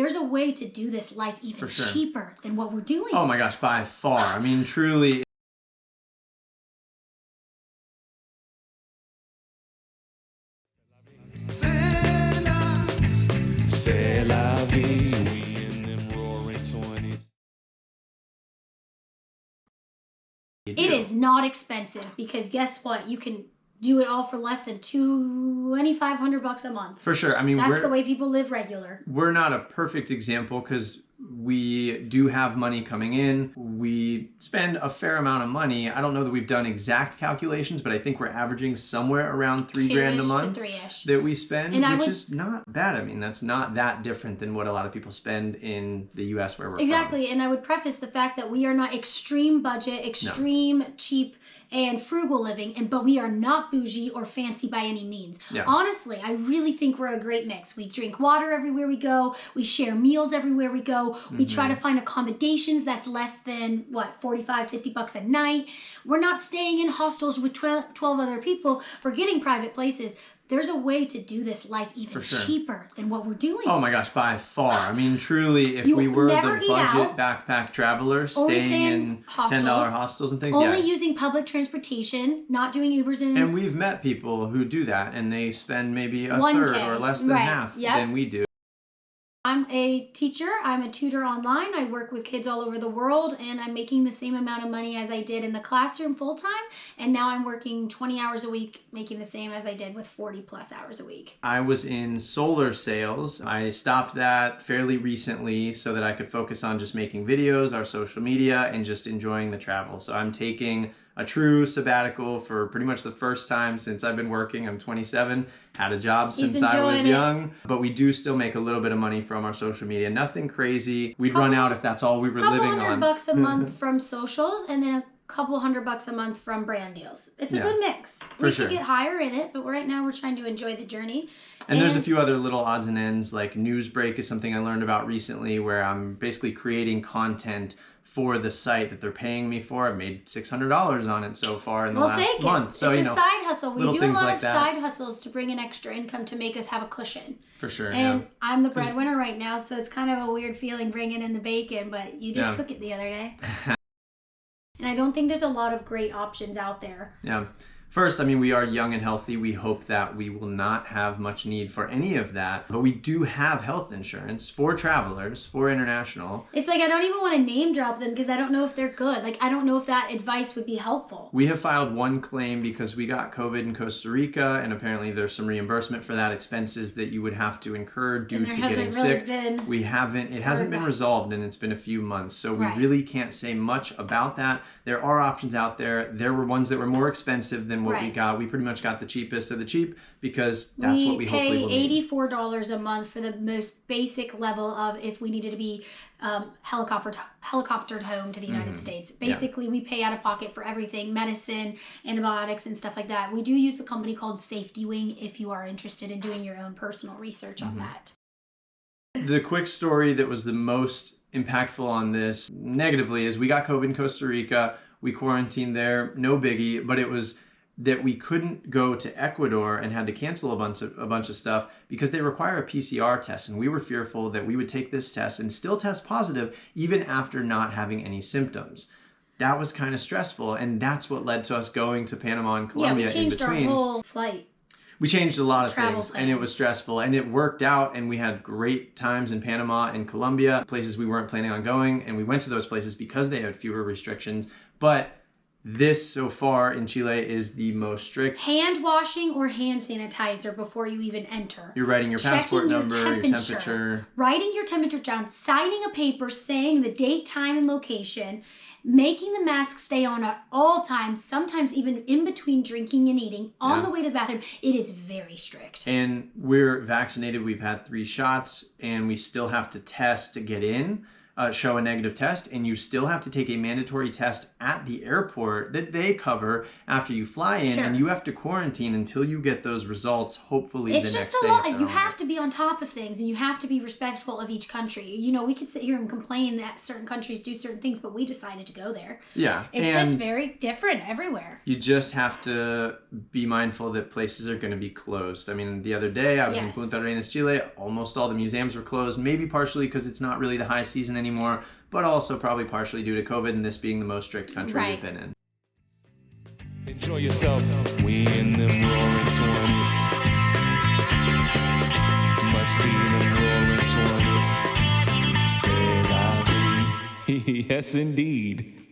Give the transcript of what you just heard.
there's a way to do this life even cheaper than what we're doing. Oh my gosh, by far. I mean, truly. It is not expensive because guess what? You can do it all for less than $2,500 a month. For sure. I mean, that's the way people live regular. We're not a perfect example because we do have money coming in. We spend a fair amount of money. I don't know that we've done exact calculations, but I think we're averaging somewhere around $3,000 a month that we spend, which is not bad. I mean, that's not that different than what a lot of people spend in the US where we're from. And I would preface the fact that we are not extreme budget, extreme cheap and frugal living, but we are not bougie or fancy by any means. Honestly, I really think we're a great mix. We drink water everywhere we go. We share meals everywhere we go. We try to find accommodations that's less than, what, $45, $50 a night. We're not staying in hostels with 12 other people. We're getting private places. There's a way to do this life even cheaper than what we're doing. Oh my gosh, by far. I mean, truly, if we were the budget backpack traveler staying in $10 hostels and things, only using public transportation, not doing Ubers and we've met people who do that, and they spend maybe a third or less than half than we do. I'm a teacher. I'm a tutor online. I work with kids all over the world, and I'm making the same amount of money as I did in the classroom full time. And now I'm working 20 hours a week, making the same as I did with 40 plus hours a week. I was in solar sales. I stopped that fairly recently so that I could focus on just making videos, our social media, and just enjoying the travel. So I'm taking a true sabbatical for pretty much the first time since I've been working. I'm 27, had a job since I was young, but we do still make a little bit of money from our social media. Nothing crazy. We'd run out if that's all we were living on. $200 a month from socials, and then a couple $100 a month from brand deals. It's a good mix. We could get higher in it, but right now we're trying to enjoy the journey. And there's a few other little odds and ends, like Newsbreak is something I learned about recently, where I'm basically creating content for the site that they're paying me for. I've made $600 on it so far in the last month. So, it's a side hustle. We do a lot of side hustles to bring in extra income to make us have a cushion. For sure, And I'm the breadwinner right now, so it's kind of a weird feeling bringing in the bacon, but you did cook it the other day. And I don't think there's a lot of great options out there. First, I mean, we are young and healthy. We hope that we will not have much need for any of that, but we do have health insurance for travelers, for international. It's like, I don't even want to name drop them because I don't know if they're good. Like, I don't know if that advice would be helpful. We have filed one claim because we got COVID in Costa Rica, and apparently there's some reimbursement for that, expenses that you would have to incur due to getting sick. It hasn't been resolved, and it's been a few months, so we really can't say much about that. There are options out there. There were ones that were more expensive than what we got. We pretty much got the cheapest of the cheap because that's what we hopefully will need. We pay $84 a month for the most basic level of if we needed to be helicoptered home to the United States. Basically, we pay out of pocket for everything, medicine, antibiotics, and stuff like that. We do use the company called Safety Wing if you are interested in doing your own personal research on that. The quick story that was the most impactful on this negatively is we got COVID in Costa Rica. We quarantined there, no biggie, but it was that we couldn't go to Ecuador and had to cancel a bunch of stuff because they require a PCR test. And we were fearful that we would take this test and still test positive even after not having any symptoms. That was kind of stressful. And that's what led to us going to Panama and Colombia in between. Yeah, we changed our whole flight. We changed a lot of things, and it was stressful, and it worked out, and we had great times in Panama and Colombia, places we weren't planning on going, and we went to those places because they had fewer restrictions. But this so far in Chile is the most strict. Hand washing or hand sanitizer before you even enter. You're writing your passport number, your temperature. Writing your temperature down, signing a paper saying the date, time, and location, making the mask stay on at all times, sometimes even in between drinking and eating, on the way to the bathroom. It is very strict. And we're vaccinated. We've had 3 shots, and we still have to test to get in. show a negative test, and you still have to take a mandatory test at the airport that they cover after you fly in, and you have to quarantine until you get those results, hopefully the next day. It's just a lot. You have to be on top of things, and you have to be respectful of each country. You know, we could sit here and complain that certain countries do certain things, but we decided to go there. Yeah. It's just very different everywhere. You just have to be mindful that places are going to be closed. I mean, the other day I was in Punta Arenas, Chile. Almost all the museums were closed, maybe partially because it's not really the high season anymore, but also probably partially due to COVID and this being the most strict country we've been in. Enjoy yourself. We in them roaring 20s. Must be them roaring 20s. Say la vie. Yes, indeed.